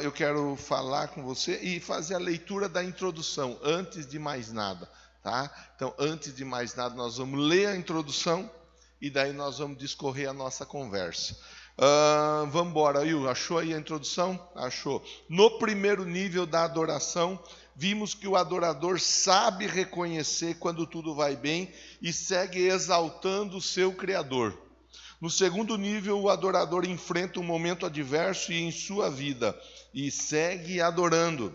eu quero falar com você e fazer a leitura da introdução, antes de mais nada, tá? Então, antes de mais nada, nós vamos ler a introdução e daí nós vamos discorrer a nossa conversa. Vamos embora, Will, achou aí a introdução? Achou. No primeiro nível da adoração, vimos que o adorador sabe reconhecer quando tudo vai bem e segue exaltando o seu Criador. No segundo nível, o adorador enfrenta um momento adverso em sua vida e segue adorando.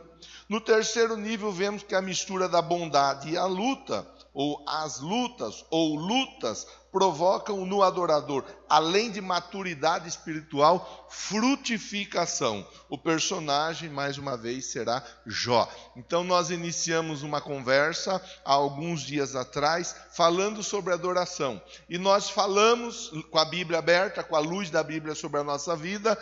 No terceiro nível, vemos que a mistura da bondade e a luta, ou as lutas, ou lutas, provocam no adorador, além de maturidade espiritual, frutificação. O personagem, mais uma vez, será Jó. Então nós iniciamos uma conversa há alguns dias atrás, falando sobre adoração. E nós falamos com a Bíblia aberta, com a luz da Bíblia sobre a nossa vida,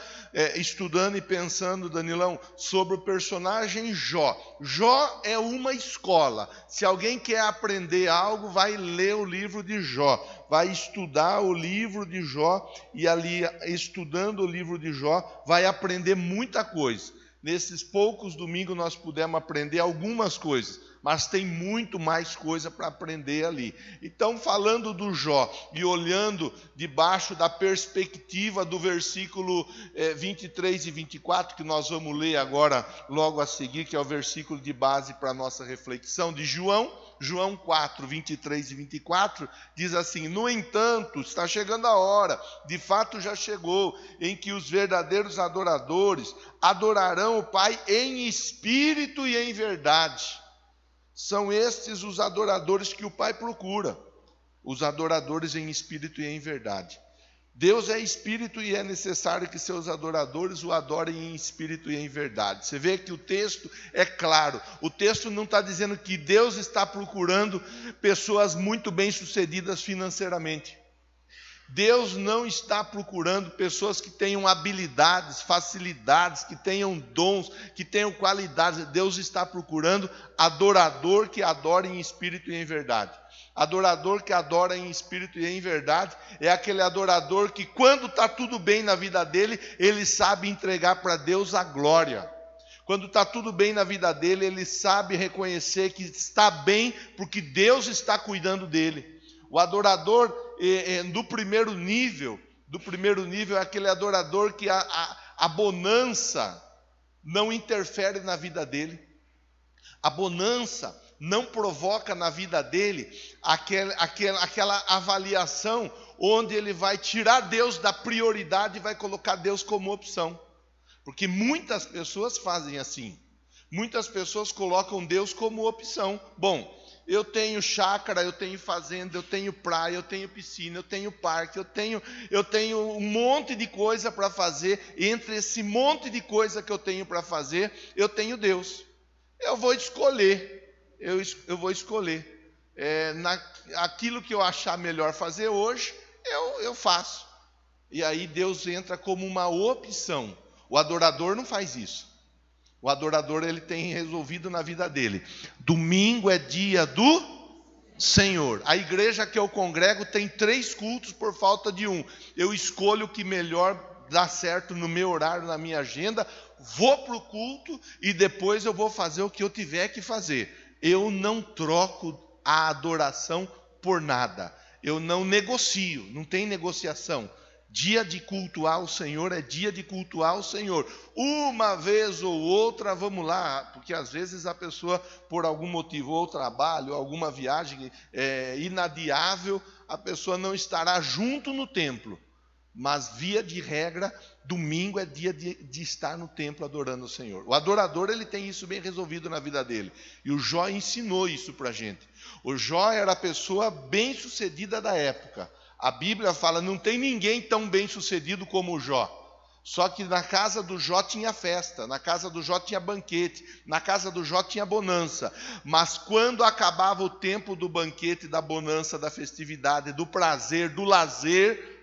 estudando e pensando, Danilão, sobre o personagem Jó. Jó é uma escola. Se alguém quer aprender algo, vai ler o livro de Jó. Vai estudar o livro de Jó e ali, estudando o livro de Jó, vai aprender muita coisa. Nesses poucos domingos nós pudemos aprender algumas coisas, mas tem muito mais coisa para aprender ali. Então, falando do Jó e olhando debaixo da perspectiva do versículo 23 e 24, que nós vamos ler agora logo a seguir, que é o versículo de base para a nossa reflexão de João 4, 23 e 24, diz assim: no entanto, está chegando a hora, de fato já chegou, em que os verdadeiros adoradores adorarão o Pai em espírito e em verdade. São estes os adoradores que o Pai procura, os adoradores em espírito e em verdade. Deus é espírito e é necessário que seus adoradores o adorem em espírito e em verdade. Você vê que o texto é claro. O texto não está dizendo que Deus está procurando pessoas muito bem-sucedidas financeiramente. Deus não está procurando pessoas que tenham habilidades, facilidades, que tenham dons, que tenham qualidades. Deus está procurando adorador que adore em espírito e em verdade. Adorador que adora em espírito e em verdade é aquele adorador que, quando está tudo bem na vida dele, ele sabe entregar para Deus a glória. Quando está tudo bem na vida dele, ele sabe reconhecer que está bem porque Deus está cuidando dele. O adorador do primeiro nível é aquele adorador que a bonança não interfere na vida dele. A bonança não provoca na vida dele aquela avaliação onde ele vai tirar Deus da prioridade e vai colocar Deus como opção. Porque muitas pessoas fazem assim. Muitas pessoas colocam Deus como opção. Bom, eu tenho chácara, eu tenho fazenda, eu tenho praia, eu tenho piscina, eu tenho parque, eu tenho um monte de coisa para fazer. Entre esse monte de coisa que eu tenho para fazer, eu tenho Deus. Eu vou escolher. Eu vou escolher. Aquilo que eu achar melhor fazer hoje, eu faço. E aí Deus entra como uma opção. O adorador não faz isso. O adorador, ele tem resolvido na vida dele: domingo é dia do Senhor. A igreja que eu congrego tem 3 cultos por falta de um. Eu escolho o que melhor dá certo no meu horário, na minha agenda, vou para o culto e depois eu vou fazer o que eu tiver que fazer. Eu não troco a adoração por nada. Eu não negocio, não tem negociação. Dia de cultuar o Senhor é dia de cultuar o Senhor. Uma vez ou outra, vamos lá, porque às vezes a pessoa, por algum motivo, ou trabalho, ou alguma viagem inadiável, a pessoa não estará junto no templo. Mas, via de regra, domingo é dia de estar no templo adorando o Senhor. O adorador, ele tem isso bem resolvido na vida dele. E o Jó ensinou isso para a gente. O Jó era a pessoa bem-sucedida da época. A Bíblia fala, não tem ninguém tão bem-sucedido como o Jó. Só que na casa do Jó tinha festa, na casa do Jó tinha banquete, na casa do Jó tinha bonança. Mas quando acabava o tempo do banquete, da bonança, da festividade, do prazer, do lazer,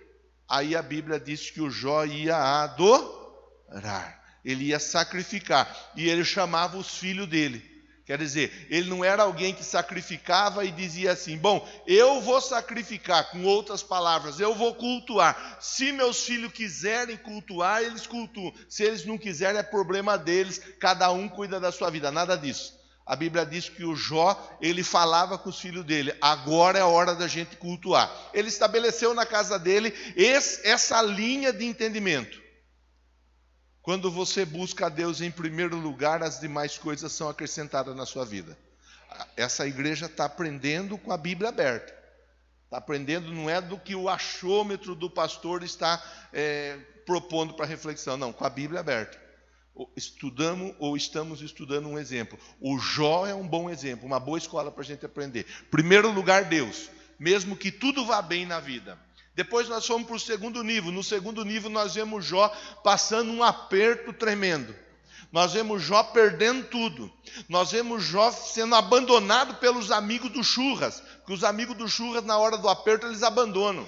aí a Bíblia diz que o Jó ia adorar, ele ia sacrificar, e ele chamava os filhos dele. Quer dizer, ele não era alguém que sacrificava e dizia assim: bom, eu vou sacrificar, com outras palavras, eu vou cultuar. Se meus filhos quiserem cultuar, eles cultuam. Se eles não quiserem, é problema deles, cada um cuida da sua vida. Nada disso. A Bíblia diz que o Jó, ele falava com os filhos dele: agora é a hora da gente cultuar. Ele estabeleceu na casa dele essa linha de entendimento. Quando você busca a Deus em primeiro lugar, as demais coisas são acrescentadas na sua vida. Essa igreja está aprendendo com a Bíblia aberta. Está aprendendo, não é do que o achômetro do pastor está propondo para reflexão, não, com a Bíblia aberta. Estamos estudando um exemplo. O Jó é um bom exemplo, uma boa escola para a gente aprender. Primeiro lugar, Deus, mesmo que tudo vá bem na vida. Depois nós fomos para o segundo nível. No segundo nível nós vemos Jó passando um aperto tremendo. Nós vemos Jó perdendo tudo. Nós vemos Jó sendo abandonado pelos amigos do churras. Porque os amigos do churras, na hora do aperto, eles abandonam.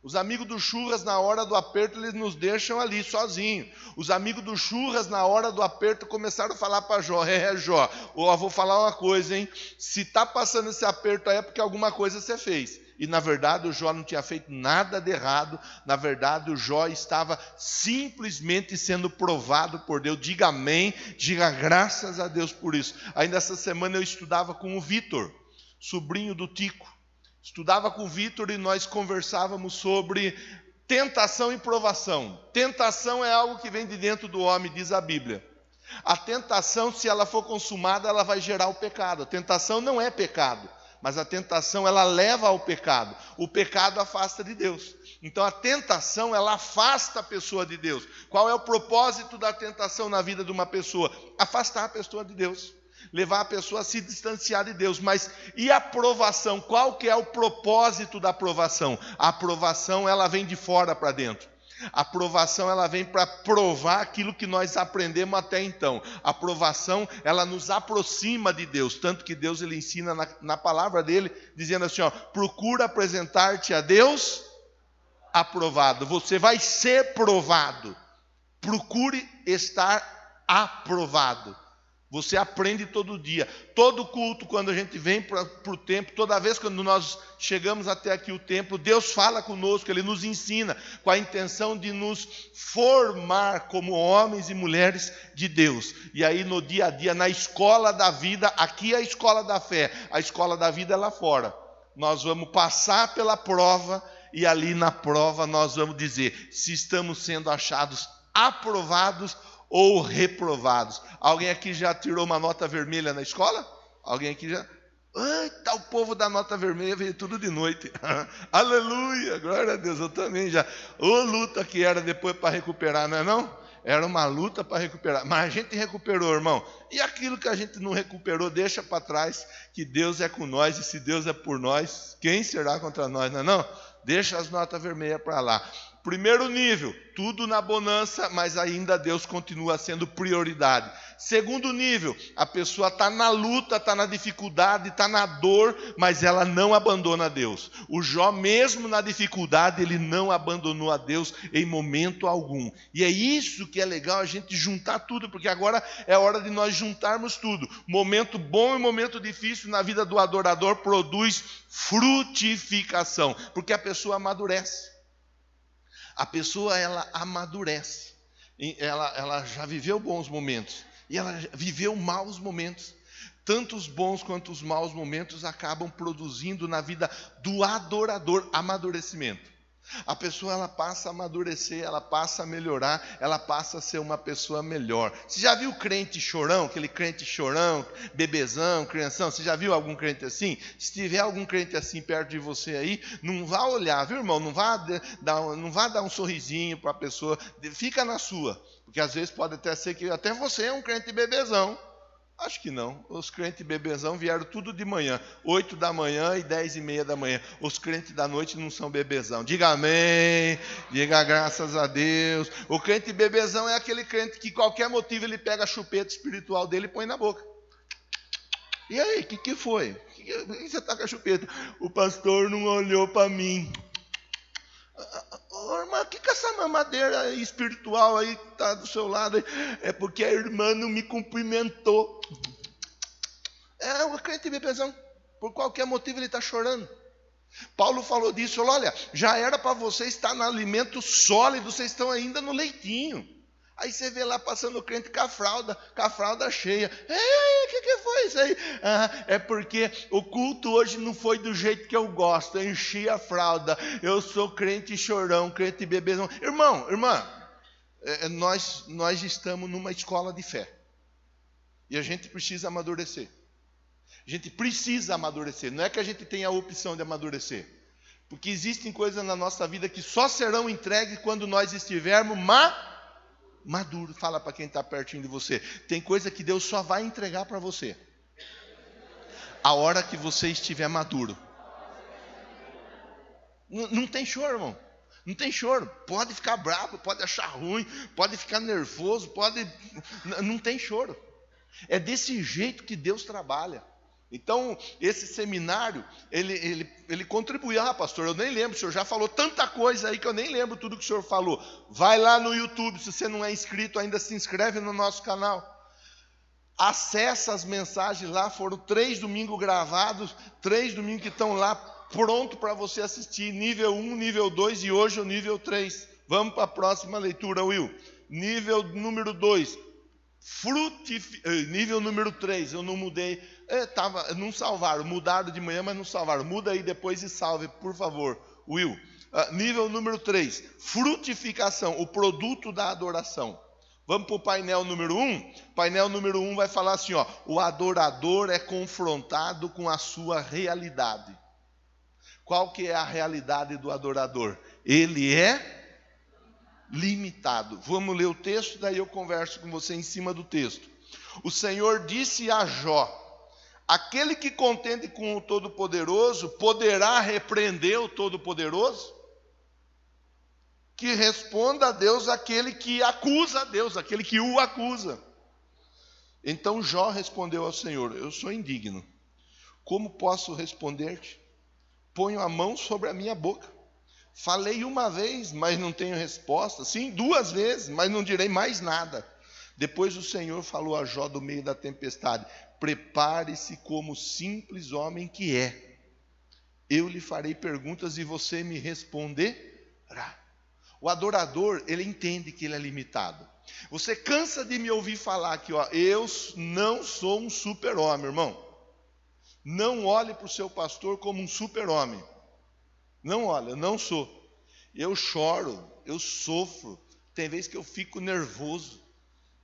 Os amigos do churras, na hora do aperto, eles nos deixam ali sozinhos. Os amigos do churras, na hora do aperto, começaram a falar para Jó: Jó, eu vou falar uma coisa, hein? Se está passando esse aperto aí é porque alguma coisa você fez. E na verdade o Jó não tinha feito nada de errado. Na verdade o Jó estava simplesmente sendo provado por Deus. Diga amém, diga graças a Deus por isso. Ainda essa semana eu estudava com o Vitor, sobrinho do Tico. Estudava com o Vitor e nós conversávamos sobre tentação e provação. Tentação é algo que vem de dentro do homem, diz a Bíblia. A tentação, se ela for consumada, ela vai gerar o pecado. A tentação não é pecado, mas a tentação, ela leva ao pecado. O pecado afasta de Deus. Então a tentação, ela afasta a pessoa de Deus. Qual é o propósito da tentação na vida de uma pessoa? Afastar a pessoa de Deus. Levar a pessoa a se distanciar de Deus. Mas e a provação? Qual que é o propósito da provação? A provação, ela vem de fora para dentro. A provação, ela vem para provar aquilo que nós aprendemos até então. A provação, ela nos aproxima de Deus. Tanto que Deus, ele ensina na palavra dele, dizendo assim, procura apresentar-te a Deus aprovado. Você vai ser provado. Procure estar aprovado. Você aprende todo dia. Todo culto, quando a gente vem para o templo, toda vez quando nós chegamos até aqui o templo, Deus fala conosco, Ele nos ensina, com a intenção de nos formar como homens e mulheres de Deus. E aí no dia a dia, na escola da vida, aqui é a escola da fé, a escola da vida é lá fora. Nós vamos passar pela prova e ali na prova nós vamos dizer se estamos sendo achados aprovados ou reprovados. Alguém aqui já tirou uma nota vermelha na escola? Alguém aqui já? Tá o povo da nota vermelha, veio tudo de noite. Aleluia, glória a Deus, eu também já. Ô luta que era depois para recuperar, não é não? Era uma luta para recuperar, mas a gente recuperou, irmão. E aquilo que a gente não recuperou, deixa para trás, que Deus é com nós, e se Deus é por nós, quem será contra nós, não é não? Deixa as notas vermelhas para lá. Primeiro nível, tudo na bonança, mas ainda Deus continua sendo prioridade. Segundo nível, a pessoa está na luta, está na dificuldade, está na dor, mas ela não abandona Deus. O Jó, mesmo na dificuldade, ele não abandonou a Deus em momento algum. E é isso que é legal, a gente juntar tudo, porque agora é hora de nós juntarmos tudo. Momento bom e momento difícil na vida do adorador produz frutificação, porque a pessoa amadurece. A pessoa, ela amadurece. Ela já viveu bons momentos e ela viveu maus momentos. Tanto os bons quanto os maus momentos acabam produzindo na vida do adorador amadurecimento. A pessoa, ela passa a amadurecer, ela passa a melhorar, ela passa a ser uma pessoa melhor. Você já viu crente chorão, aquele crente chorão, bebezão, crianção? Você já viu algum crente assim? Se tiver algum crente assim perto de você aí, não vá olhar, viu, irmão? Não vá dar um sorrisinho para a pessoa, fica na sua. Porque às vezes pode até ser que até você é um crente bebezão. Acho que não. Os crentes bebezão vieram tudo de manhã, 8 da manhã e 10:30 da manhã. Os crentes da noite não são bebezão. Diga amém, diga graças a Deus. O crente bebezão é aquele crente que qualquer motivo ele pega a chupeta espiritual dele e põe na boca. E aí, o que foi? Por que você está com a chupeta? O pastor não olhou para mim. Irmã, o que essa mamadeira espiritual aí está do seu lado? É porque a irmã não me cumprimentou. É o crente bebezão. Por qualquer motivo ele está chorando. Paulo falou disso, olha, já era para você estar no alimento sólido, vocês estão ainda no leitinho. Aí você vê lá passando o crente com a fralda cheia. O que foi isso aí? É porque o culto hoje não foi do jeito que eu gosto. Eu enchi a fralda. Eu sou crente chorão, crente bebezão. Irmão, irmã, nós estamos numa escola de fé. E a gente precisa amadurecer. A gente precisa amadurecer. Não é que a gente tenha a opção de amadurecer. Porque existem coisas na nossa vida que só serão entregues quando nós estivermos maduro. Fala para quem está pertinho de você. Tem coisa que Deus só vai entregar para você a hora que você estiver maduro. Não tem choro, irmão. Não tem choro. Pode ficar bravo, pode achar ruim, pode ficar nervoso, não tem choro. É desse jeito que Deus trabalha. Então, esse seminário, ele contribuiu. Pastor, eu nem lembro, o senhor já falou tanta coisa aí que eu nem lembro tudo que o senhor falou. Vai lá no YouTube, se você não é inscrito ainda, se inscreve no nosso canal. Acessa as mensagens lá, foram 3 domingos gravados, 3 domingos que estão lá, pronto para você assistir. Nível 1, nível 2 e hoje o nível 3. Vamos para a próxima leitura, Will. Nível número 2. Nível número 3, eu não mudei, não salvaram, mudaram de manhã, mas não salvaram. Muda aí depois e salve, por favor, Will. Nível número 3, frutificação, o produto da adoração. Vamos para o painel número 1. Painel número 1 vai falar assim, o adorador é confrontado com a sua realidade. Qual que é a realidade do adorador? Ele é limitado. Vamos ler o texto, daí eu converso com você em cima do texto. O Senhor disse a Jó: aquele que contende com o Todo-Poderoso poderá repreender o Todo-Poderoso? Que responda a Deus aquele que acusa a Deus, aquele que o acusa. Então Jó respondeu ao Senhor: eu sou indigno. Como posso responder-te? Ponho a mão sobre a minha boca. Falei uma vez, mas não tenho resposta. Sim, 2 vezes, mas não direi mais nada. Depois o Senhor falou a Jó do meio da tempestade: prepare-se como simples homem que é. Eu lhe farei perguntas e você me responderá. O adorador, ele entende que ele é limitado. Você cansa de me ouvir falar que eu não sou um super-homem, irmão. Não olhe para o seu pastor como um super-homem. Não olha, eu não sou. Eu choro, eu sofro. Tem vezes que eu fico nervoso.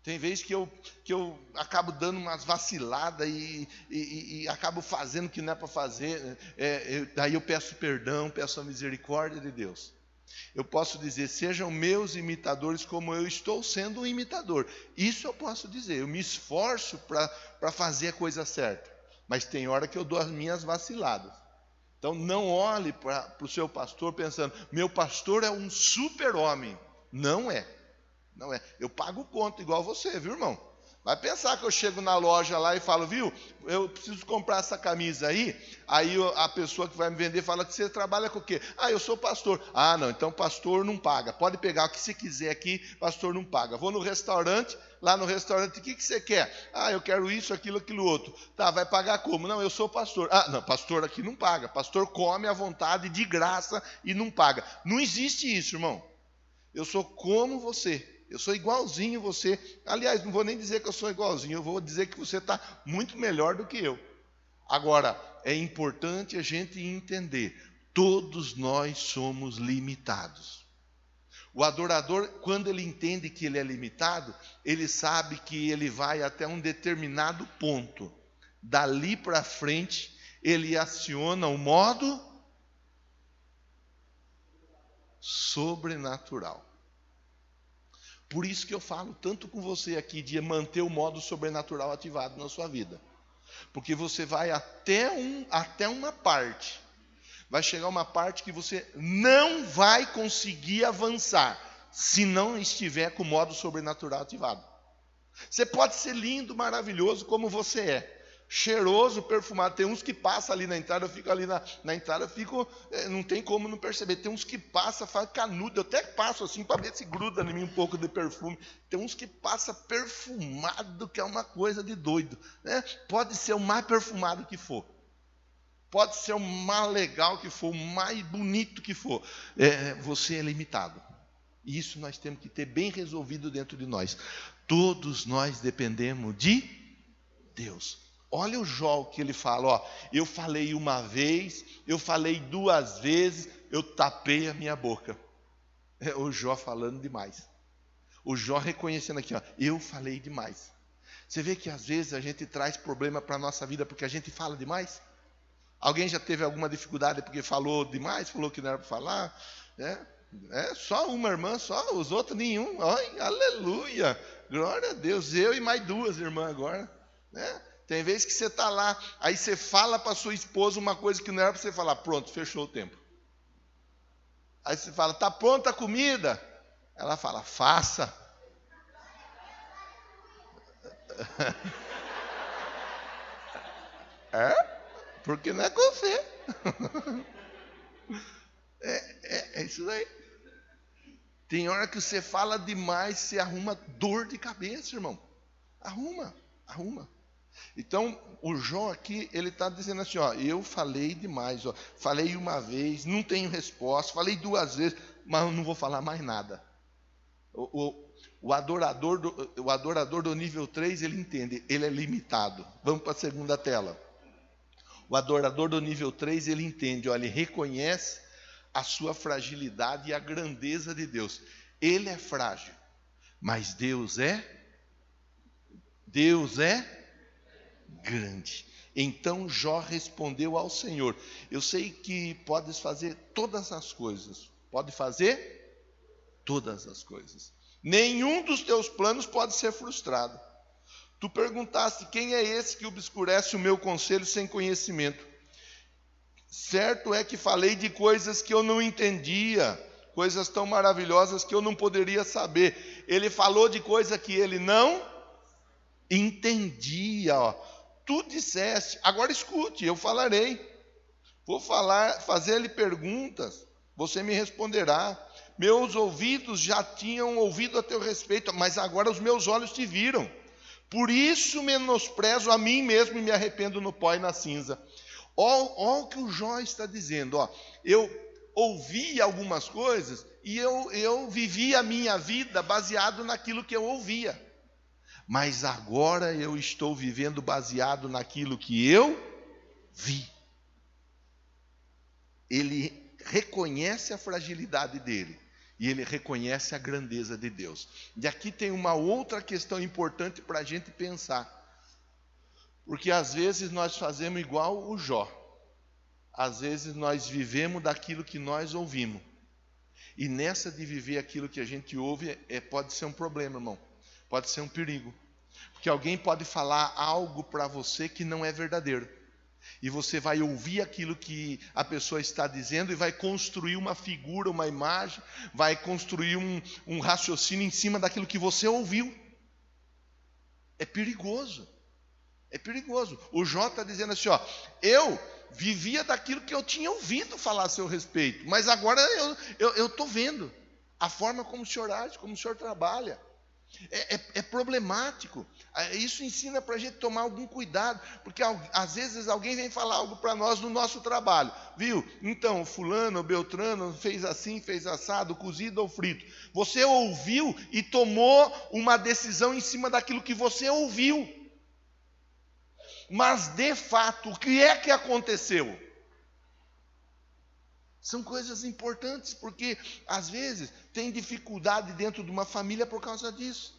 Tem vezes que eu acabo dando umas vaciladas e acabo fazendo o que não é para fazer. Daí eu peço perdão, peço a misericórdia de Deus. Eu posso dizer: sejam meus imitadores como eu estou sendo um imitador. Isso eu posso dizer. Eu me esforço para fazer a coisa certa. Mas tem hora que eu dou as minhas vaciladas. Então não olhe para o seu pastor pensando: meu pastor é um super-homem. Não é. Não é. Eu pago conta igual você, viu, irmão? Vai pensar que eu chego na loja lá e falo: viu, eu preciso comprar essa camisa aí. Aí a pessoa que vai me vender fala: que você trabalha com o quê? Eu sou pastor. Não, então pastor não paga. Pode pegar o que você quiser aqui, pastor não paga. Vou no restaurante, lá no restaurante, o que você quer? Eu quero isso, aquilo outro. Tá, vai pagar como? Não, eu sou pastor. Não, pastor aqui não paga. Pastor come à vontade, de graça, e não paga. Não existe isso, irmão. Eu sou como você. Eu sou igualzinho você. Aliás, não vou nem dizer que eu sou igualzinho. Eu vou dizer que você está muito melhor do que eu. Agora, é importante a gente entender: todos nós somos limitados. O adorador, quando ele entende que ele é limitado, ele sabe que ele vai até um determinado ponto. Dali para frente, ele aciona o modo sobrenatural. Por isso que eu falo tanto com você aqui de manter o modo sobrenatural ativado na sua vida. Porque você vai até uma parte. Vai chegar uma parte que você não vai conseguir avançar se não estiver com o modo sobrenatural ativado. Você pode ser lindo, maravilhoso como você é. cheiroso, perfumado. Tem uns que passam ali na entrada, eu fico ali na entrada, não tem como não perceber. Tem uns que passam, faz canudo, eu até passo assim para ver se gruda em mim um pouco de perfume. Tem uns que passam perfumado, que é uma coisa de doido, né? Pode ser o mais perfumado que for. Pode ser o mais legal que for, o mais bonito que for. Você é limitado. E isso nós temos que ter bem resolvido dentro de nós. Todos nós dependemos de Deus. Olha o Jó, o que ele fala, ó, eu falei uma vez, eu falei 2 vezes, eu tapei a minha boca. O Jó falando demais. O Jó reconhecendo aqui, ó, eu falei demais. Você vê que às vezes a gente traz problema para a nossa vida porque a gente fala demais? Alguém já teve alguma dificuldade porque falou demais, falou que não era para falar? Só uma irmã, só, os outros nenhum. Ai, aleluia, glória a Deus, eu e mais 2 irmãs agora, né? Tem vezes que você está lá, aí você fala para sua esposa uma coisa que não era para você falar, pronto, fechou o tempo. Aí você fala, está pronta a comida? Ela fala, faça. Porque não é com você. É isso aí. Tem hora que você fala demais, você arruma dor de cabeça, irmão. Arruma. Então, o Jó aqui, ele está dizendo assim, ó, eu falei demais, ó, falei uma vez, não tenho resposta, falei 2 vezes, mas eu não vou falar mais nada. O adorador do nível 3, ele entende, ele é limitado. Vamos para a segunda tela. O adorador do nível 3, ele entende, ó, ele reconhece a sua fragilidade e a grandeza de Deus. Ele é frágil, mas Deus é grande. Então Jó respondeu ao Senhor, eu sei que podes fazer todas as coisas. Pode fazer todas as coisas. Nenhum dos teus planos pode ser frustrado. Tu perguntaste, quem é esse que obscurece o meu conselho sem conhecimento? Certo é que falei de coisas que eu não entendia, coisas tão maravilhosas que eu não poderia saber. Ele falou de coisa que ele não entendia, ó. Tu disseste, agora escute, eu falarei. Vou fazer-lhe perguntas, você me responderá. Meus ouvidos já tinham ouvido a teu respeito, mas agora os meus olhos te viram. Por isso menosprezo a mim mesmo e me arrependo no pó e na cinza. Olha o que o Jó está dizendo, ó. Eu ouvi algumas coisas e eu vivi a minha vida baseado naquilo que eu ouvia. Mas agora eu estou vivendo baseado naquilo que eu vi. Ele reconhece a fragilidade dele e ele reconhece a grandeza de Deus. E aqui tem uma outra questão importante para a gente pensar. Porque às vezes nós fazemos igual o Jó. Às vezes nós vivemos daquilo que nós ouvimos. E nessa de viver aquilo que a gente ouve, pode ser um problema, irmão. Pode ser um perigo. Porque alguém pode falar algo para você que não é verdadeiro. E você vai ouvir aquilo que a pessoa está dizendo e vai construir uma figura, uma imagem, vai construir um raciocínio em cima daquilo que você ouviu. É perigoso. É perigoso. O Jó está dizendo assim, ó, eu vivia daquilo que eu tinha ouvido falar a seu respeito, mas agora eu estou vendo a forma como o senhor age, como o senhor trabalha. É problemático. Isso ensina para a gente tomar algum cuidado, porque às vezes alguém vem falar algo para nós no nosso trabalho, viu? Então, o fulano, o beltrano fez assim, fez assado, cozido ou frito. Você ouviu e tomou uma decisão em cima daquilo que você ouviu. Mas, de fato, o que é que aconteceu? São coisas importantes, porque, às vezes, tem dificuldade dentro de uma família por causa disso.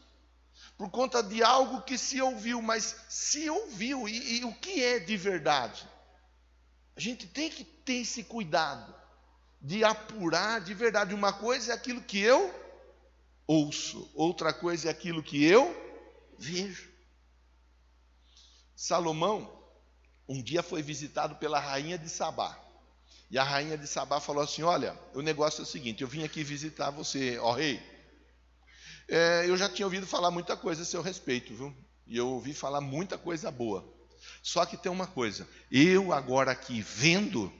Por conta de algo que se ouviu, mas se ouviu, e o que é de verdade? A gente tem que ter esse cuidado de apurar de verdade. Uma coisa é aquilo que eu ouço, outra coisa é aquilo que eu vejo. Salomão, um dia foi visitado pela rainha de Sabá. E a rainha de Sabá falou assim, olha, o negócio é o seguinte, eu vim aqui visitar você, ó rei. Eu já tinha ouvido falar muita coisa a seu respeito, viu? E eu ouvi falar muita coisa boa. Só que tem uma coisa, eu agora aqui vendo,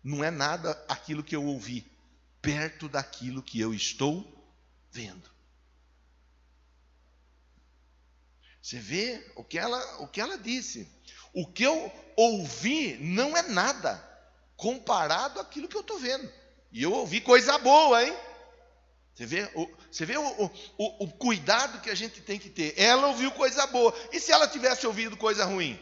não é nada aquilo que eu ouvi, perto daquilo que eu estou vendo. Você vê o que ela disse. O que eu ouvi não é nada comparado àquilo que eu estou vendo. E eu ouvi coisa boa, hein? Você vê o cuidado que a gente tem que ter. Ela ouviu coisa boa. E se ela tivesse ouvido coisa ruim?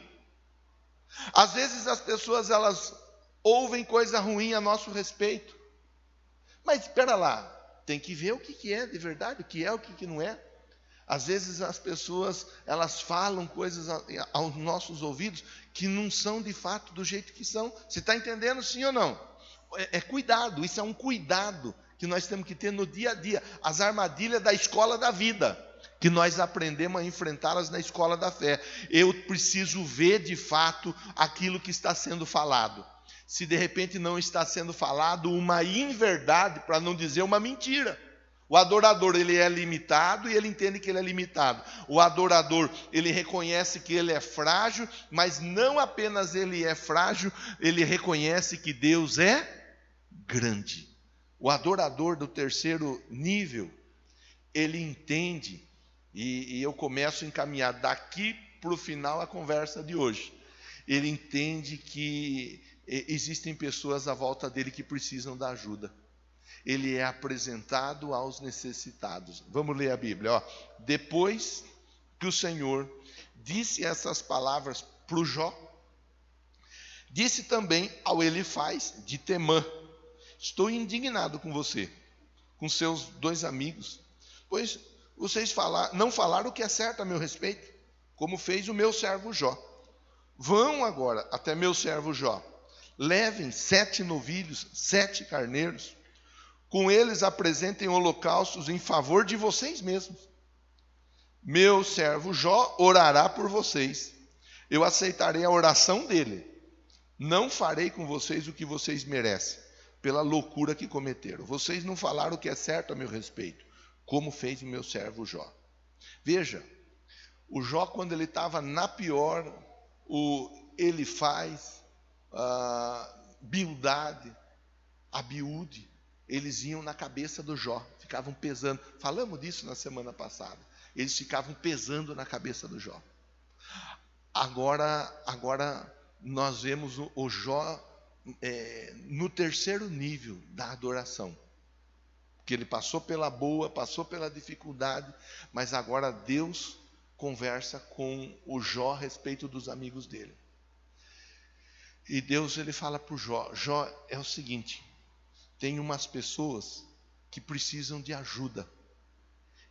Às vezes as pessoas elas ouvem coisa ruim a nosso respeito. Mas espera lá, tem que ver o que é de verdade, o que é, o que não é. Às vezes as pessoas elas falam coisas aos nossos ouvidos que não são de fato do jeito que são. Você está entendendo, sim ou não? É cuidado, isso é um cuidado que nós temos que ter no dia a dia. As armadilhas da escola da vida, que nós aprendemos a enfrentá-las na escola da fé. Eu preciso ver de fato aquilo que está sendo falado. Se de repente não está sendo falado uma inverdade, para não dizer uma mentira. O adorador, ele é limitado e ele entende que ele é limitado. O adorador, ele reconhece que ele é frágil, mas não apenas ele é frágil, ele reconhece que Deus é grande. O adorador do terceiro nível, ele entende, e eu começo a encaminhar daqui para o final a conversa de hoje. Ele entende que existem pessoas à volta dele que precisam da ajuda. Ele é apresentado aos necessitados. Vamos ler a Bíblia. Ó. Depois que o Senhor disse essas palavras para o Jó, disse também ao Elifaz de Temã: estou indignado com você, com seus 2 amigos, pois vocês não falaram o que é certo a meu respeito, como fez o meu servo Jó. Vão agora até meu servo Jó, levem 7 novilhos, 7 carneiros, com eles apresentem holocaustos em favor de vocês mesmos. Meu servo Jó orará por vocês. Eu aceitarei a oração dele. Não farei com vocês o que vocês merecem, pela loucura que cometeram. Vocês não falaram o que é certo a meu respeito, como fez o meu servo Jó. Veja, o Jó, quando ele estava na pior, o Elifaz, Bildade, Abiúde, eles iam na cabeça do Jó, ficavam pesando. Falamos disso na semana passada. Eles ficavam pesando na cabeça do Jó. Agora nós vemos o Jó no terceiro nível da adoração. Porque ele passou pela boa, passou pela dificuldade, mas agora Deus conversa com o Jó a respeito dos amigos dele. E Deus ele fala para o Jó: Jó, é o seguinte, tem umas pessoas que precisam de ajuda.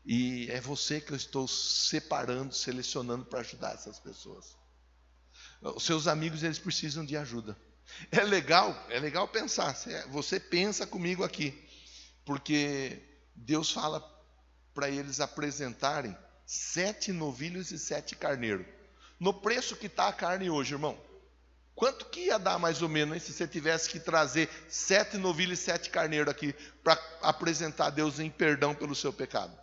E é você que eu estou separando, selecionando para ajudar essas pessoas. Os seus amigos, eles precisam de ajuda. É legal pensar. Você pensa comigo aqui. Porque Deus fala para eles apresentarem 7 novilhos e 7 carneiros. No preço que está a carne hoje, irmão, quanto que ia dar mais ou menos, hein, se você tivesse que trazer 7 novilhos e 7 carneiros aqui para apresentar a Deus em perdão pelo seu pecado?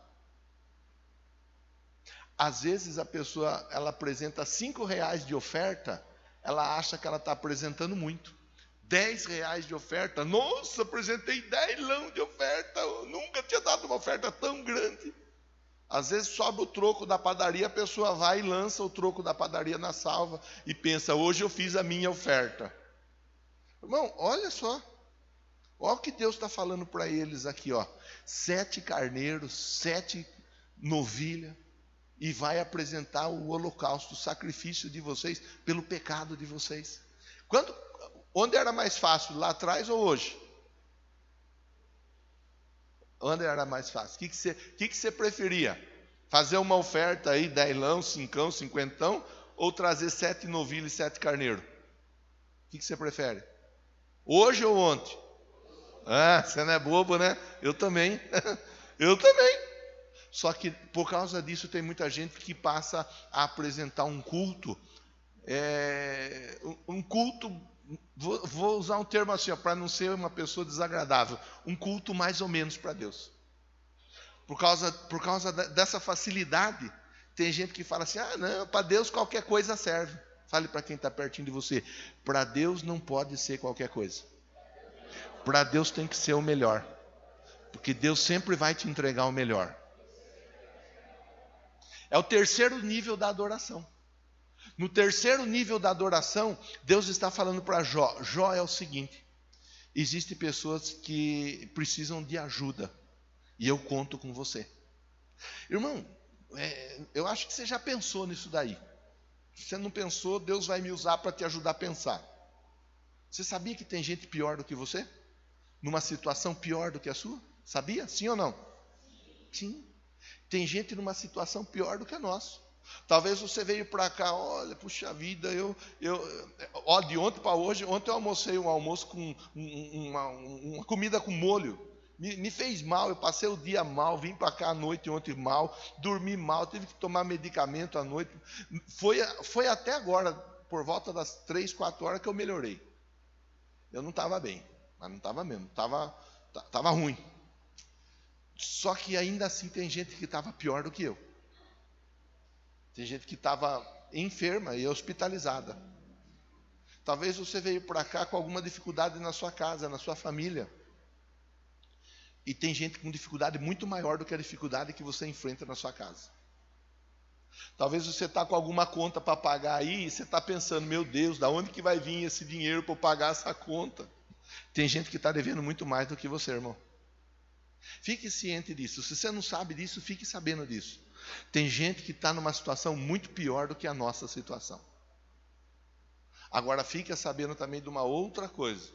Às vezes a pessoa ela apresenta R$5 de oferta, ela acha que ela está apresentando muito. R$10 de oferta, nossa, apresentei 10 lão de oferta, eu nunca tinha dado uma oferta tão grande. Às vezes sobra o troco da padaria, a pessoa vai e lança o troco da padaria na salva e pensa, hoje eu fiz a minha oferta. Irmão, olha só, olha o que Deus está falando para eles aqui, ó. 7 carneiros, 7 novilhas, e vai apresentar o holocausto, o sacrifício de vocês, pelo pecado de vocês. Onde era mais fácil, lá atrás ou hoje? Onde era mais fácil? O que você preferia? Fazer uma oferta aí, 10 lão, 5, 50, ou trazer 7 novilhos e 7 carneiros? O que você prefere? Hoje ou ontem? Você não é bobo, né? Eu também. Eu também. Só que por causa disso tem muita gente que passa a apresentar um culto, vou usar um termo assim, para não ser uma pessoa desagradável, um culto mais ou menos para Deus. Por causa dessa facilidade, tem gente que fala assim, não, para Deus qualquer coisa serve. Fale para quem está pertinho de você. Para Deus não pode ser qualquer coisa. Para Deus tem que ser o melhor. Porque Deus sempre vai te entregar o melhor. É o terceiro nível da adoração. No terceiro nível da adoração, Deus está falando para Jó. Jó é o seguinte: existem pessoas que precisam de ajuda. E eu conto com você. Irmão, eu acho que você já pensou nisso daí. Se você não pensou, Deus vai me usar para te ajudar a pensar. Você sabia que tem gente pior do que você? Numa situação pior do que a sua? Sabia? Sim ou não? Sim. Tem gente numa situação pior do que a nossa. Talvez você veio para cá, olha, puxa vida, de ontem para hoje, ontem eu almocei um almoço com uma comida com molho. Me fez mal, eu passei o dia mal, vim para cá à noite ontem mal, dormi mal, tive que tomar medicamento à noite. Foi até agora, por volta das 3, 4 horas que eu melhorei. Eu não estava bem, mas não estava mesmo, estava ruim. Só que ainda assim tem gente que estava pior do que eu. Tem gente que estava enferma e hospitalizada. Talvez você veio para cá com alguma dificuldade na sua casa, na sua família. E tem gente com dificuldade muito maior do que a dificuldade que você enfrenta na sua casa. Talvez você está com alguma conta para pagar aí e você está pensando, meu Deus, da onde que vai vir esse dinheiro para eu pagar essa conta? Tem gente que está devendo muito mais do que você, irmão. Fique ciente disso. Se você não sabe disso, fique sabendo disso. Tem gente que está numa situação muito pior do que a nossa situação. Agora fique sabendo também de uma outra coisa.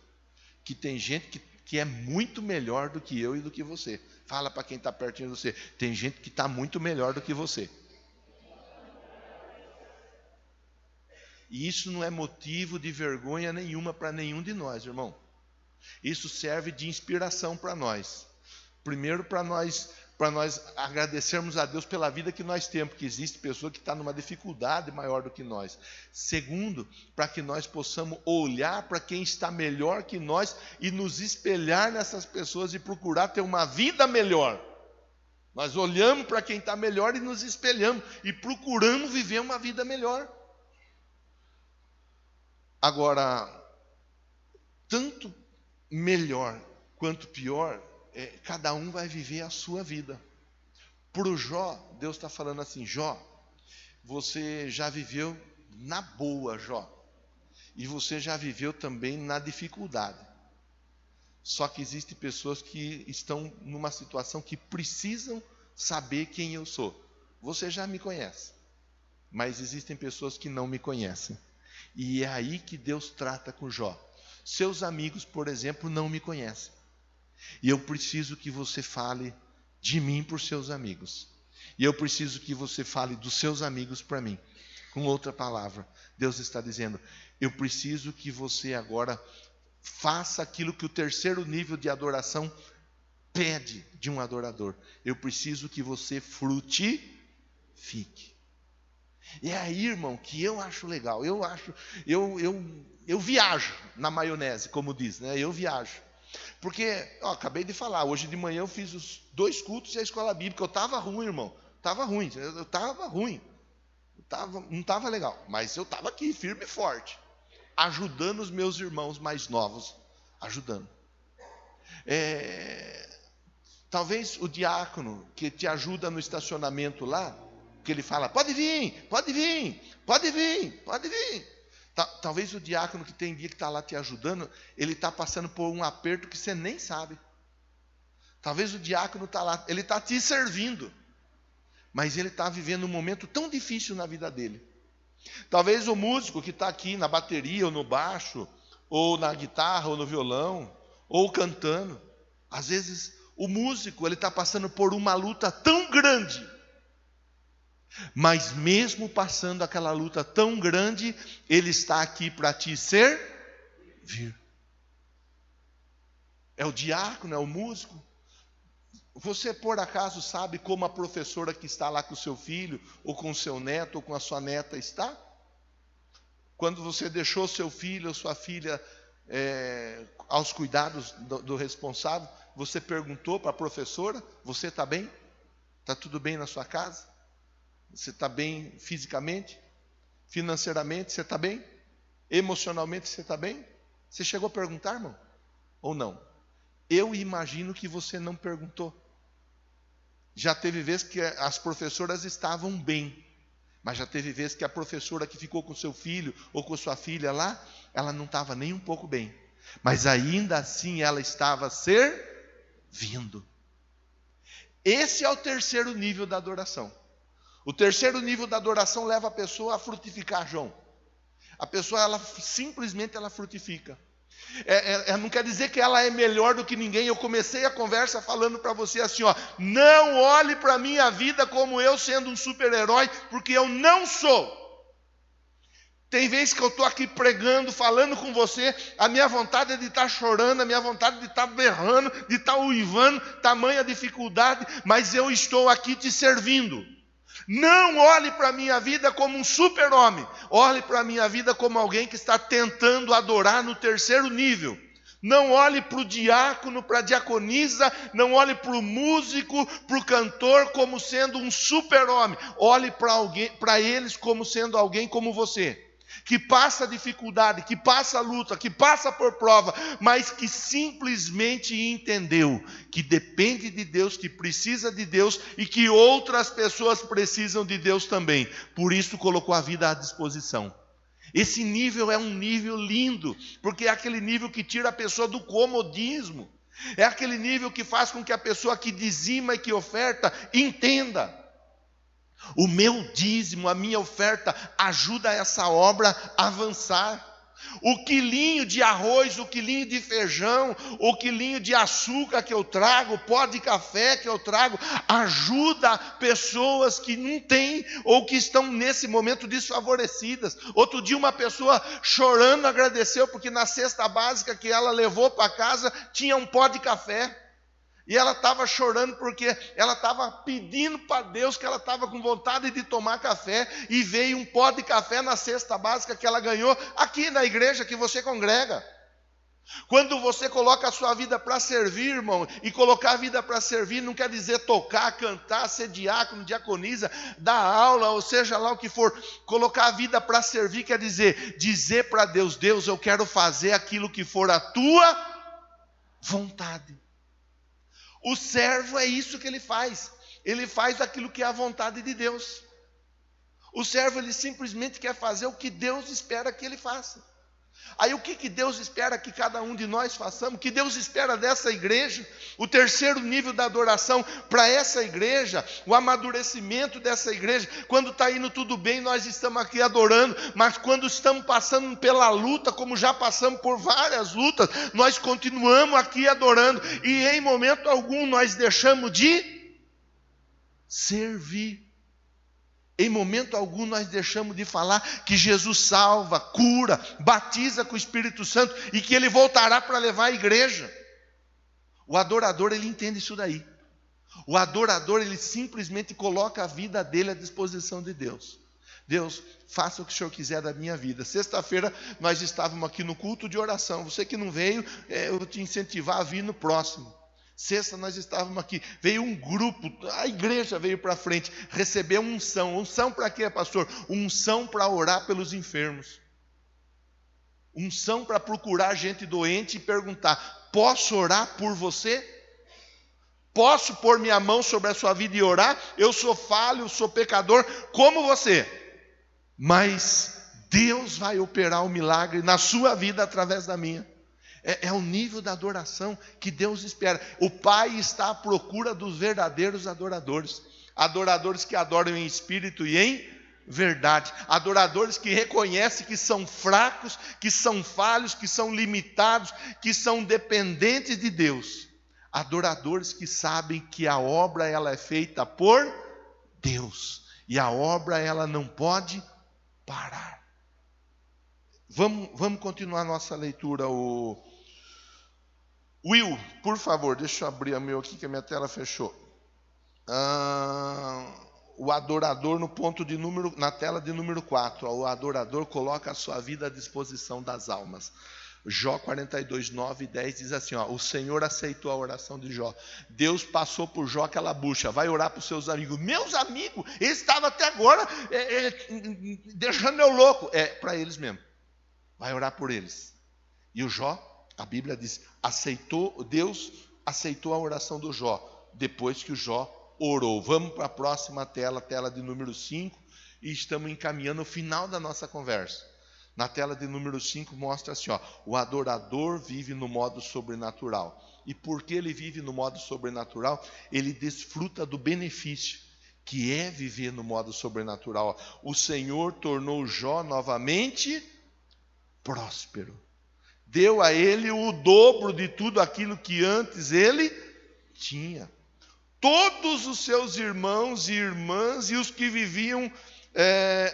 Que tem gente que é muito melhor do que eu e do que você. Fala para quem está pertinho de você. Tem gente que está muito melhor do que você. E isso não é motivo de vergonha nenhuma para nenhum de nós, irmão. Isso serve de inspiração para nós. Primeiro, para nós agradecermos a Deus pela vida que nós temos, porque existe pessoa que está numa dificuldade maior do que nós. Segundo, para que nós possamos olhar para quem está melhor que nós e nos espelhar nessas pessoas e procurar ter uma vida melhor. Nós olhamos para quem está melhor e nos espelhamos e procuramos viver uma vida melhor. Agora, tanto melhor quanto pior, cada um vai viver a sua vida. Para o Jó, Deus está falando assim: Jó, você já viveu na boa, Jó, e você já viveu também na dificuldade. Só que existem pessoas que estão numa situação que precisam saber quem eu sou. Você já me conhece, mas existem pessoas que não me conhecem. E é aí que Deus trata com Jó. Seus amigos, por exemplo, não me conhecem. E eu preciso que você fale de mim para os seus amigos. E eu preciso que você fale dos seus amigos para mim. Com outra palavra, Deus está dizendo: eu preciso que você agora faça aquilo que o terceiro nível de adoração pede de um adorador. Eu preciso que você frutifique. E é aí, irmão, que eu acho legal. Eu viajo na maionese, como diz, né? Eu viajo. Porque, acabei de falar, hoje de manhã eu fiz os 2 cultos e a escola bíblica. Eu estava ruim, irmão. Estava ruim. Não estava legal. Mas eu estava aqui, firme e forte, ajudando os meus irmãos mais novos. Ajudando. Talvez o diácono que te ajuda no estacionamento lá, que ele fala: pode vir, pode vir, pode vir, pode vir. Talvez o diácono que tem dia que está lá te ajudando, ele está passando por um aperto que você nem sabe. Talvez o diácono está lá, ele está te servindo, mas ele está vivendo um momento tão difícil na vida dele. Talvez o músico que está aqui na bateria, ou no baixo, ou na guitarra, ou no violão, ou cantando. Às vezes o músico ele está passando por uma luta tão grande, mas mesmo passando aquela luta tão grande, ele está aqui para te servir. É o diácono, é o músico. Você por acaso sabe como a professora que está lá com o seu filho, ou com o seu neto, ou com a sua neta está? Quando você deixou seu filho ou sua filha aos cuidados do responsável, você perguntou para a professora: você está bem? Está tudo bem na sua casa? Você está bem fisicamente? Financeiramente você está bem? Emocionalmente você está bem? Você chegou a perguntar, irmão? Ou não? Eu imagino que você não perguntou. Já teve vezes que as professoras estavam bem, mas já teve vezes que a professora que ficou com seu filho ou com sua filha lá, ela não estava nem um pouco bem. Mas ainda assim ela estava servindo. Esse é o terceiro nível da adoração. O terceiro nível da adoração leva a pessoa a frutificar, João. A pessoa, ela simplesmente frutifica. Não quer dizer que ela é melhor do que ninguém. Eu comecei a conversa falando para você assim, ó, não olhe para a minha vida como eu sendo um super-herói, porque eu não sou. Tem vezes que eu estou aqui pregando, falando com você, a minha vontade é de estar chorando, a minha vontade de estar berrando, de estar uivando, tamanha dificuldade, mas eu estou aqui te servindo. Não olhe para a minha vida como um super-homem, olhe para a minha vida como alguém que está tentando adorar no terceiro nível. Não olhe para o diácono, para a diaconisa, não olhe para o músico, para o cantor como sendo um super-homem. Olhe para eles como sendo alguém como você, que passa dificuldade, que passa luta, que passa por prova, mas que simplesmente entendeu que depende de Deus, que precisa de Deus e que outras pessoas precisam de Deus também. Por isso colocou a vida à disposição. Esse nível é um nível lindo, porque é aquele nível que tira a pessoa do comodismo. É aquele nível que faz com que a pessoa que dizima e que oferta entenda. O meu dízimo, a minha oferta ajuda essa obra a avançar. O quilinho de arroz, o quilinho de feijão, o quilinho de açúcar que eu trago, o pó de café que eu trago, ajuda pessoas que não têm ou que estão nesse momento desfavorecidas. Outro dia uma pessoa chorando agradeceu porque na cesta básica que ela levou para casa tinha um pó de café. E ela estava chorando porque ela estava pedindo para Deus que ela estava com vontade de tomar café. E veio um pó de café na cesta básica que ela ganhou aqui na igreja que você congrega. Quando você coloca a sua vida para servir, irmão, e colocar a vida para servir não quer dizer tocar, cantar, ser diácono, diaconisa, dar aula, ou seja lá o que for. Colocar a vida para servir quer dizer para Deus, Deus, eu quero fazer aquilo que for a tua vontade. O servo é isso que ele faz aquilo que é a vontade de Deus. O servo, ele simplesmente quer fazer o que Deus espera que ele faça. Aí o que Deus espera que cada um de nós façamos? O que Deus espera dessa igreja? O terceiro nível da adoração para essa igreja, o amadurecimento dessa igreja. Quando está indo tudo bem, nós estamos aqui adorando, mas quando estamos passando pela luta, como já passamos por várias lutas, nós continuamos aqui adorando, e em momento algum nós deixamos de servir. Em momento algum nós deixamos de falar que Jesus salva, cura, batiza com o Espírito Santo e que Ele voltará para levar a igreja. O adorador, ele entende isso daí. O adorador, ele simplesmente coloca a vida dele à disposição de Deus. Deus, faça o que o Senhor quiser da minha vida. Sexta-feira nós estávamos aqui no culto de oração. Você que não veio, eu vou te incentivar a vir no próximo. Sexta nós estávamos aqui, veio um grupo, a igreja veio para frente, recebeu unção. Unção para quê, pastor? Unção para orar pelos enfermos. Unção para procurar gente doente e perguntar, posso orar por você? Posso pôr minha mão sobre a sua vida e orar? Eu sou falho, sou pecador, como você. Mas Deus vai operar o milagre na sua vida através da minha. É o nível da adoração que Deus espera. O Pai está à procura dos verdadeiros adoradores. Adoradores que adoram em espírito e em verdade. Adoradores que reconhecem que são fracos, que são falhos, que são limitados, que são dependentes de Deus. Adoradores que sabem que a obra ela é feita por Deus. E a obra ela não pode parar. Vamos continuar nossa leitura. Will, por favor, deixa eu abrir a meu aqui que a minha tela fechou. O adorador no ponto de na tela de número 4. O adorador coloca a sua vida à disposição das almas. Jó 42, 9 e 10 diz assim, ó, o Senhor aceitou a oração de Jó. Deus passou por Jó aquela bucha, vai orar para os seus amigos. Meus amigos, eles estavam até agora deixando eu louco. É para eles mesmo. Vai orar por eles. E o Jó, a Bíblia diz, Deus aceitou a oração do Jó, depois que o Jó orou. Vamos para a próxima tela, tela de número 5, e estamos encaminhando o final da nossa conversa. Na tela de número 5 mostra assim, ó, o adorador vive no modo sobrenatural. E porque ele vive no modo sobrenatural, ele desfruta do benefício, que é viver no modo sobrenatural. O Senhor tornou Jó novamente próspero. Deu a ele o dobro de tudo aquilo que antes ele tinha. Todos os seus irmãos e irmãs e os que viviam,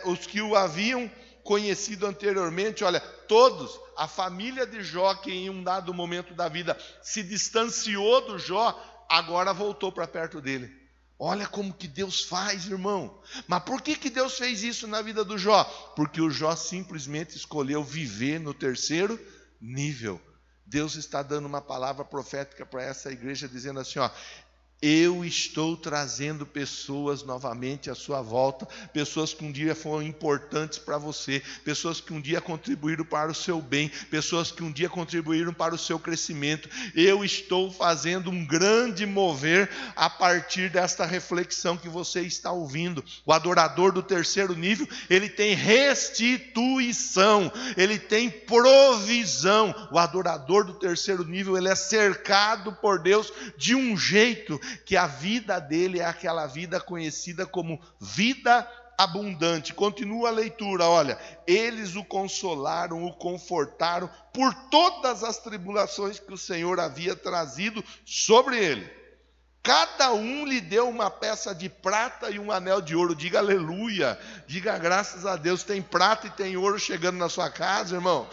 os que o haviam conhecido anteriormente, olha, todos, a família de Jó, que em um dado momento da vida se distanciou do Jó, agora voltou para perto dele. Olha como que Deus faz, irmão. Mas por que Deus fez isso na vida do Jó? Porque o Jó simplesmente escolheu viver no terceiro nível. Deus está dando uma palavra profética para essa igreja, dizendo assim, ó, eu estou trazendo pessoas novamente à sua volta, pessoas que um dia foram importantes para você, pessoas que um dia contribuíram para o seu bem, pessoas que um dia contribuíram para o seu crescimento. Eu estou fazendo um grande mover a partir desta reflexão que você está ouvindo. O adorador do terceiro nível, ele tem restituição, ele tem provisão. O adorador do terceiro nível, ele é cercado por Deus de um jeito que a vida dele é aquela vida conhecida como vida abundante. Continua a leitura, olha, eles o consolaram, o confortaram por todas as tribulações que o Senhor havia trazido sobre ele. Cada um lhe deu uma peça de prata e um anel de ouro. Diga aleluia, diga graças a Deus. Tem prata e tem ouro chegando na sua casa, irmão.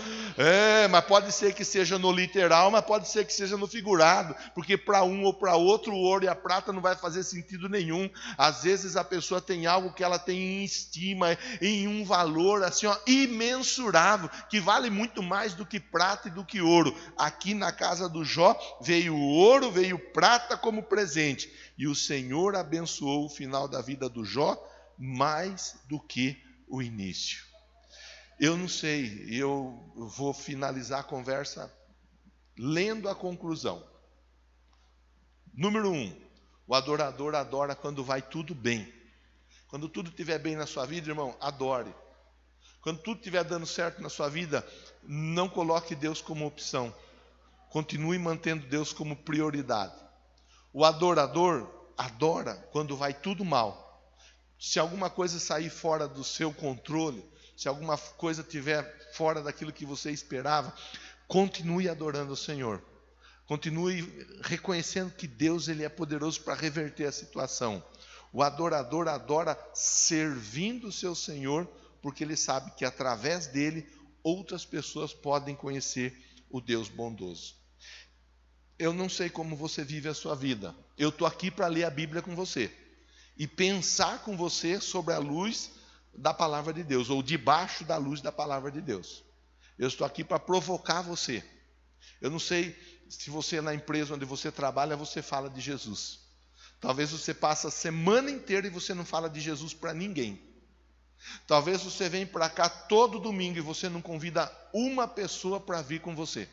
Mas pode ser que seja no literal, mas pode ser que seja no figurado, porque para um ou para outro o ouro e a prata não vai fazer sentido nenhum. Às vezes a pessoa tem algo que ela tem em estima, em um valor assim, ó, imensurável, que vale muito mais do que prata e do que ouro. Aqui na casa do Jó veio ouro, veio prata como presente. E o Senhor abençoou o final da vida do Jó mais do que o início. Eu não sei, eu vou finalizar a conversa lendo a conclusão. Número 1, o adorador adora quando vai tudo bem. Quando tudo estiver bem na sua vida, irmão, adore. Quando tudo estiver dando certo na sua vida, não coloque Deus como opção. Continue mantendo Deus como prioridade. O adorador adora quando vai tudo mal. Se alguma coisa sair fora do seu controle, se alguma coisa estiver fora daquilo que você esperava, continue adorando o Senhor. Continue reconhecendo que Deus ele é poderoso para reverter a situação. O adorador adora servindo o seu Senhor, porque ele sabe que através dele outras pessoas podem conhecer o Deus bondoso. Eu não sei como você vive a sua vida. Eu estou aqui para ler a Bíblia com você e pensar com você sobre a luz da palavra de Deus, ou debaixo da luz da palavra de Deus. Eu estou aqui para provocar você. Eu não sei se você na empresa onde você trabalha, você fala de Jesus. Talvez você passe a semana inteira e você não fala de Jesus para ninguém. Talvez você venha para cá todo domingo e você não convida uma pessoa para vir com você.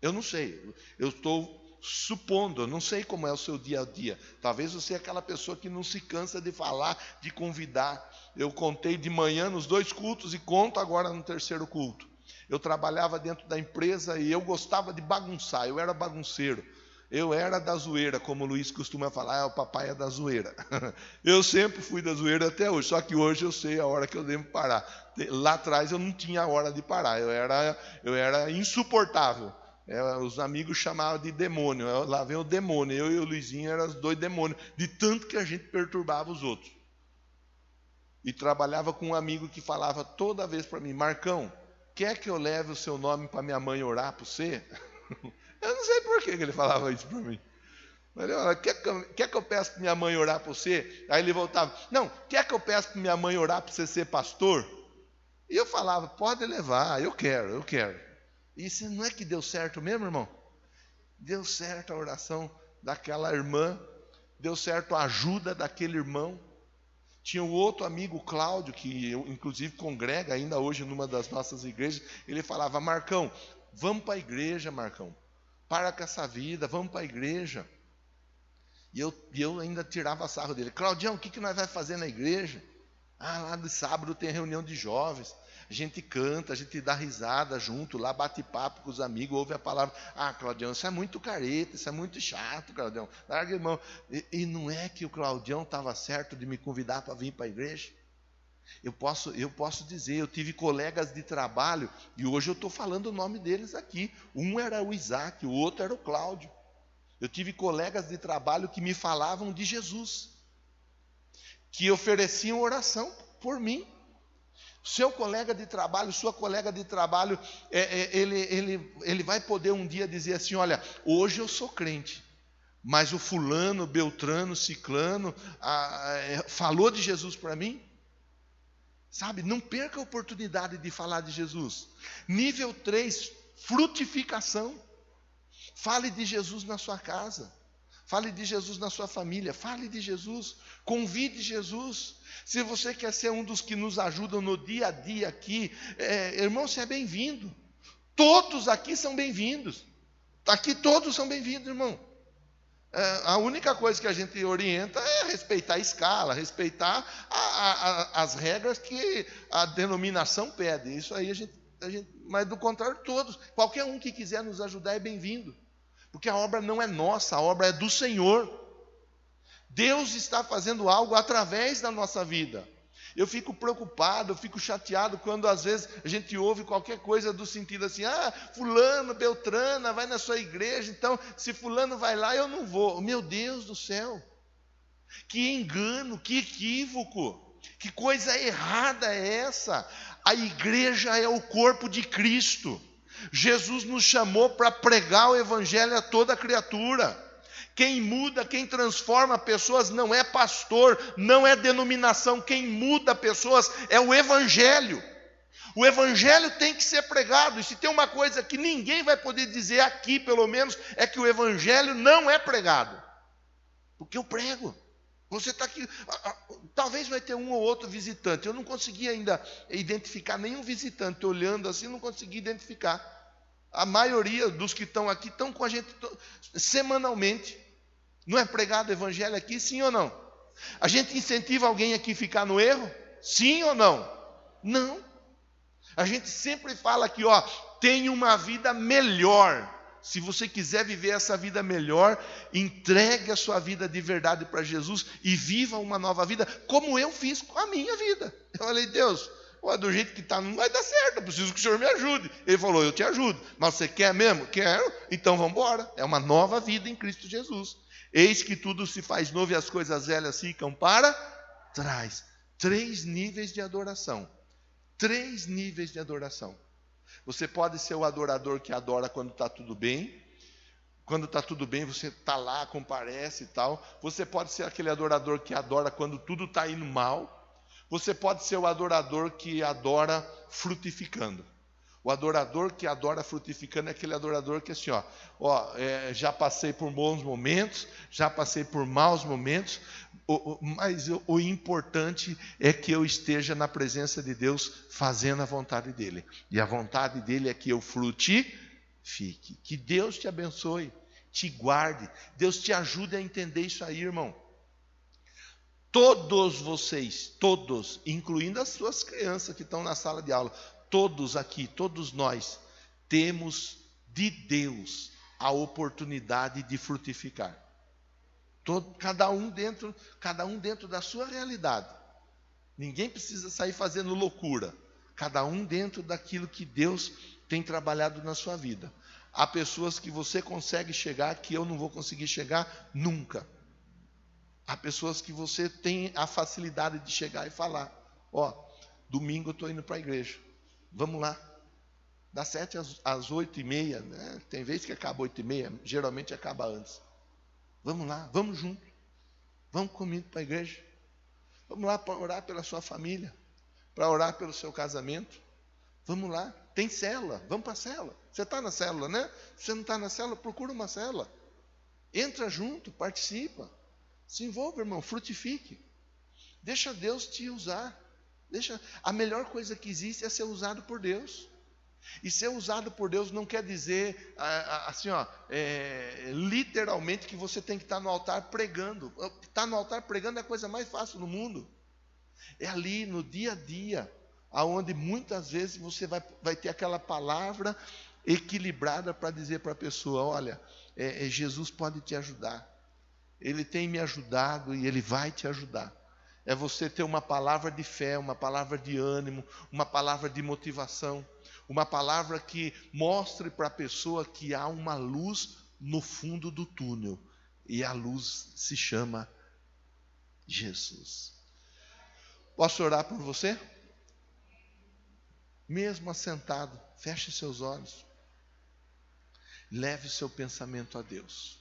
Eu não sei, eu estou supondo, eu não sei como é o seu dia a dia. Talvez você é aquela pessoa que não se cansa de falar, de convidar. Eu contei de manhã nos 2 cultos e conto agora no 3º culto. Eu trabalhava dentro da empresa e eu gostava de bagunçar, eu era bagunceiro. Eu era da zoeira, como o Luiz costuma falar, o papai é da zoeira. Eu sempre fui da zoeira até hoje, só que hoje eu sei a hora que eu devo parar. Lá atrás eu não tinha a hora de parar, eu era insuportável. Os amigos chamavam de demônio. Lá vem o demônio. Eu e o Luizinho éramos 2 demônios, de tanto que a gente perturbava os outros. E trabalhava com um amigo que falava toda vez para mim: Marcão, quer que eu leve o seu nome para minha mãe orar para você? Eu não sei por que ele falava isso para mim. Mas ele, quer que eu peça para minha mãe orar para você? Aí ele voltava: não, quer que eu peça para minha mãe orar para você ser pastor? E eu falava: pode levar, eu quero. Isso não é que deu certo mesmo, irmão? Deu certo a oração daquela irmã, deu certo a ajuda daquele irmão. Tinha um outro amigo, Cláudio, que eu, inclusive, congrega ainda hoje numa das nossas igrejas. Ele falava: Marcão, vamos para a igreja, Marcão. Para com essa vida, vamos para a igreja. E eu ainda tirava sarro dele. Claudião, o que nós vamos fazer na igreja? Lá de sábado tem reunião de jovens. A gente canta, a gente dá risada junto, lá bate papo com os amigos, ouve a palavra. Claudião, isso é muito careta, isso é muito chato, Claudião. Larga, irmão. E não é que o Claudião estava certo de me convidar para vir para a igreja? Eu posso dizer, eu tive colegas de trabalho, e hoje eu estou falando o nome deles aqui. Um era o Isaac, o outro era o Cláudio. Eu tive colegas de trabalho que me falavam de Jesus, que ofereciam oração por mim. Seu colega de trabalho, sua colega de trabalho, ele vai poder um dia dizer assim: olha, hoje eu sou crente, mas o fulano, beltrano, ciclano, falou de Jesus para mim. Sabe, não perca a oportunidade de falar de Jesus. Nível 3, frutificação. Fale de Jesus na sua casa. Fale de Jesus na sua família. Fale de Jesus. Convide Jesus. Se você quer ser um dos que nos ajudam no dia a dia aqui, irmão, você é bem-vindo. Todos aqui são bem-vindos. Aqui todos são bem-vindos, irmão. A única coisa que a gente orienta é respeitar a escala, respeitar as regras que a denominação pede. Isso aí a gente, mas do contrário, todos, qualquer um que quiser nos ajudar é bem-vindo. Porque a obra não é nossa, a obra é do Senhor. Deus está fazendo algo através da nossa vida. Eu fico preocupado, eu fico chateado quando às vezes a gente ouve qualquer coisa do sentido assim: fulano, beltrana, vai na sua igreja, então se fulano vai lá, eu não vou. Meu Deus do céu, que engano, que equívoco, que coisa errada é essa? A igreja é o corpo de Cristo. Jesus nos chamou para pregar o evangelho a toda criatura. Quem muda, quem transforma pessoas não é pastor, não é denominação. Quem muda pessoas é o evangelho. O evangelho tem que ser pregado. E se tem uma coisa que ninguém vai poder dizer aqui, pelo menos, é que o evangelho não é pregado. Porque eu prego. Você está aqui, talvez vai ter um ou outro visitante. Eu não consegui ainda identificar nenhum visitante. Olhando assim, não consegui identificar. A maioria dos que estão aqui estão com a gente semanalmente. Não é pregado o evangelho aqui, sim ou não? A gente incentiva alguém aqui a ficar no erro? Sim ou não? Não. A gente sempre fala aqui, tem uma vida melhor. Se você quiser viver essa vida melhor, entregue a sua vida de verdade para Jesus e viva uma nova vida, como eu fiz com a minha vida. Eu falei: Deus, do jeito que está não vai dar certo, eu preciso que o Senhor me ajude. Ele falou: eu te ajudo. Mas você quer mesmo? Quero. Então vamos embora. É uma nova vida em Cristo Jesus. Eis que tudo se faz novo e as coisas velhas ficam para trás. 3 níveis de adoração. 3 níveis de adoração. Você pode ser o adorador que adora quando está tudo bem. Quando está tudo bem, você está lá, comparece e tal. Você pode ser aquele adorador que adora quando tudo está indo mal. Você pode ser o adorador que adora frutificando. O adorador que adora frutificando é aquele adorador que assim, já passei por bons momentos, já passei por maus momentos, mas o importante é que eu esteja na presença de Deus fazendo a vontade dEle. E a vontade dEle é que eu frutifique. Que Deus te abençoe, te guarde, Deus te ajude a entender isso aí, irmão. Todos vocês, todos, incluindo as suas crianças que estão na sala de aula, todos aqui, todos nós, temos de Deus a oportunidade de frutificar. Cada um dentro da sua realidade. Ninguém precisa sair fazendo loucura. Cada um dentro daquilo que Deus tem trabalhado na sua vida. Há pessoas que você consegue chegar, que eu não vou conseguir chegar nunca. Há pessoas que você tem a facilidade de chegar e falar: domingo eu estou indo para a igreja. Vamos lá. Das 7 às 8h30, né? Tem vezes que acaba 8h30, geralmente acaba antes. Vamos lá, vamos junto. Vamos comigo para a igreja. Vamos lá para orar pela sua família, para orar pelo seu casamento, Vamos lá, tem célula, vamos para a célula. Você está na célula, né? Se você não está na célula, procura uma célula. Entra junto, participa. Se envolva, irmão, frutifique. Deixa Deus te usar. A melhor coisa que existe é ser usado por Deus. E ser usado por Deus não quer dizer, assim, literalmente que você tem que estar no altar pregando. Estar no altar pregando é a coisa mais fácil do mundo. É ali, no dia a dia, aonde muitas vezes você vai ter aquela palavra equilibrada para dizer para a pessoa, olha, Jesus pode te ajudar. Ele tem me ajudado e Ele vai te ajudar. É você ter uma palavra de fé, uma palavra de ânimo, uma palavra de motivação, uma palavra que mostre para a pessoa que há uma luz no fundo do túnel. E a luz se chama Jesus. Posso orar por você? Mesmo assentado, feche seus olhos. Leve o seu pensamento a Deus.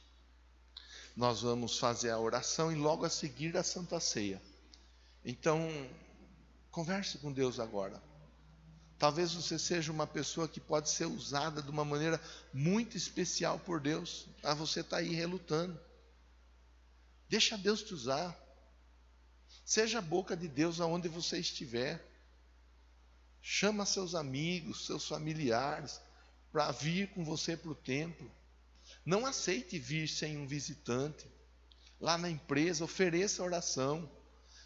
Nós vamos fazer a oração e logo a seguir a Santa Ceia. Então, converse com Deus agora. Talvez você seja uma pessoa que pode ser usada de uma maneira muito especial por Deus. Você está aí relutando. Deixa Deus te usar. Seja a boca de Deus aonde você estiver. Chama seus amigos, seus familiares, para vir com você para o templo. Não aceite vir sem um visitante. Lá na empresa, ofereça oração.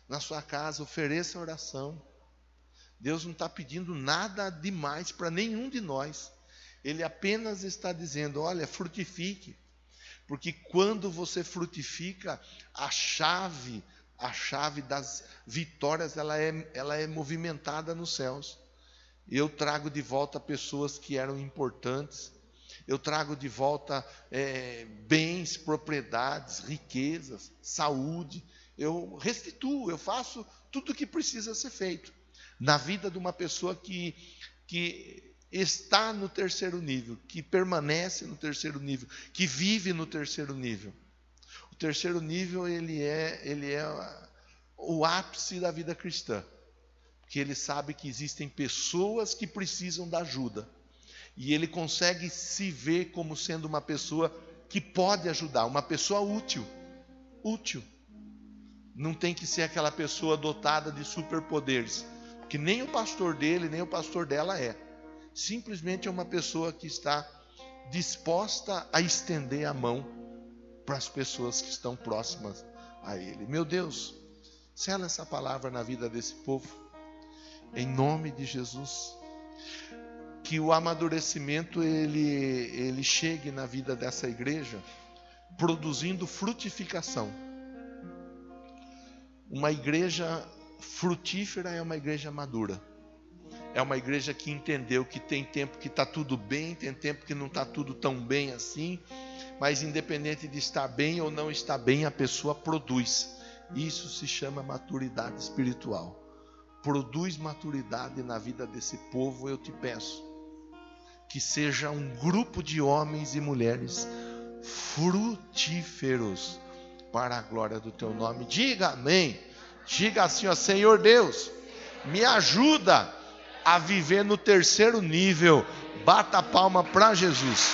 Na sua casa, ofereça oração. Deus não está pedindo nada demais para nenhum de nós. Ele apenas está dizendo, olha, frutifique. Porque quando você frutifica, a chave das vitórias, ela é movimentada nos céus. Eu trago de volta pessoas que eram importantes. Eu trago de volta bens, propriedades, riquezas, saúde. Eu restituo, eu faço tudo o que precisa ser feito na vida de uma pessoa que está no terceiro nível, que permanece no terceiro nível, que vive no terceiro nível. O terceiro nível ele é o ápice da vida cristã, porque ele sabe que existem pessoas que precisam da ajuda e ele consegue se ver como sendo uma pessoa que pode ajudar, uma pessoa útil. Não tem que ser aquela pessoa dotada de superpoderes, que nem o pastor dele, nem o pastor dela é. Simplesmente é uma pessoa que está disposta a estender a mão para as pessoas que estão próximas a ele. Meu Deus, sela essa palavra na vida desse povo, em nome de Jesus. Que o amadurecimento ele chegue na vida dessa igreja, produzindo frutificação. Uma igreja frutífera é uma igreja madura. É uma igreja que entendeu que tem tempo que está tudo bem, tem tempo que não está tudo tão bem assim, mas independente de estar bem ou não estar bem, a pessoa produz. Isso se chama maturidade espiritual. Produz maturidade na vida desse povo, eu te peço. Que seja um grupo de homens e mulheres frutíferos para a glória do teu nome. Diga amém. Diga assim, ó, Senhor Deus, me ajuda a viver no terceiro nível. Bata a palma para Jesus.